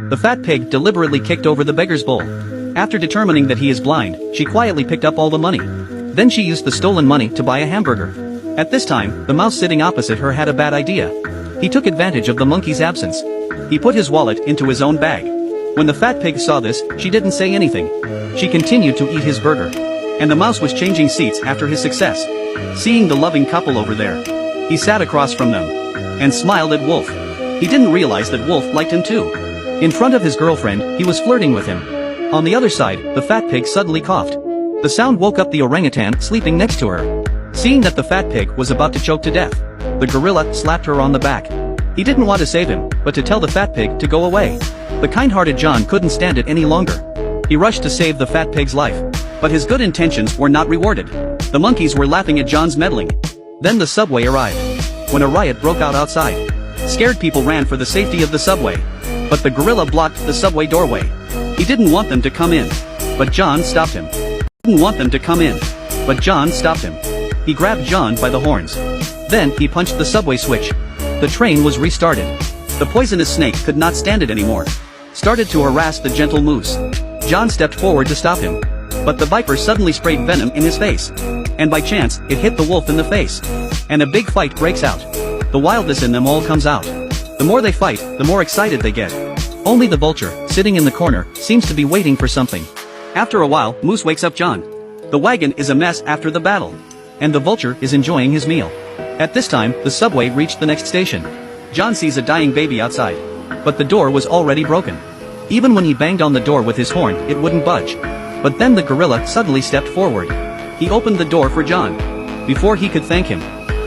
The fat pig deliberately kicked over the beggar's bowl. After determining that he is blind, she quietly picked up all the money. Then she used the stolen money to buy a hamburger. At this time, the mouse sitting opposite her had a bad idea. He took advantage of the monkey's absence. He put his wallet into his own bag. When the fat pig saw this, she didn't say anything. She continued to eat his burger. And the mouse was changing seats after his success. Seeing the loving couple over there, he sat across from them and smiled at Wolf. He didn't realize that Wolf liked him too. In front of his girlfriend, he was flirting with him. On the other side, the fat pig suddenly coughed. The sound woke up the orangutan sleeping next to her. Seeing that the fat pig was about to choke to death, the gorilla slapped her on the back. He didn't want to save him, but to tell the fat pig to go away. The kind-hearted John couldn't stand it any longer. He rushed to save the fat pig's life. But his good intentions were not rewarded. The monkeys were laughing at John's meddling. Then the subway arrived. When a riot broke out outside, scared people ran for the safety of the subway. But the gorilla blocked the subway doorway. He didn't want them to come in. But John stopped him. He grabbed John by the horns. Then he punched the subway switch. The train was restarted. The poisonous snake could not stand it anymore. Started to harass the gentle moose. John stepped forward to stop him. But the viper suddenly sprayed venom in his face. And by chance, it hit the wolf in the face. And a big fight breaks out. The wildness in them all comes out. The more they fight, the more excited they get. Only the vulture, sitting in the corner, seems to be waiting for something. After a while, Moose wakes up John. The wagon is a mess after the battle. And the vulture is enjoying his meal. At this time, the subway reached the next station. John sees a dying baby outside. But the door was already broken. Even when he banged on the door with his horn, it wouldn't budge. But then the gorilla suddenly stepped forward. He opened the door for John. Before he could thank him,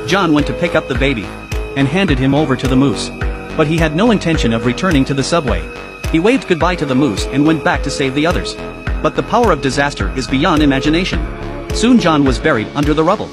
John went to pick up the baby and handed him over to the moose. But he had no intention of returning to the subway. He waved goodbye to the moose and went back to save the others. But the power of disaster is beyond imagination. Soon John was buried under the rubble.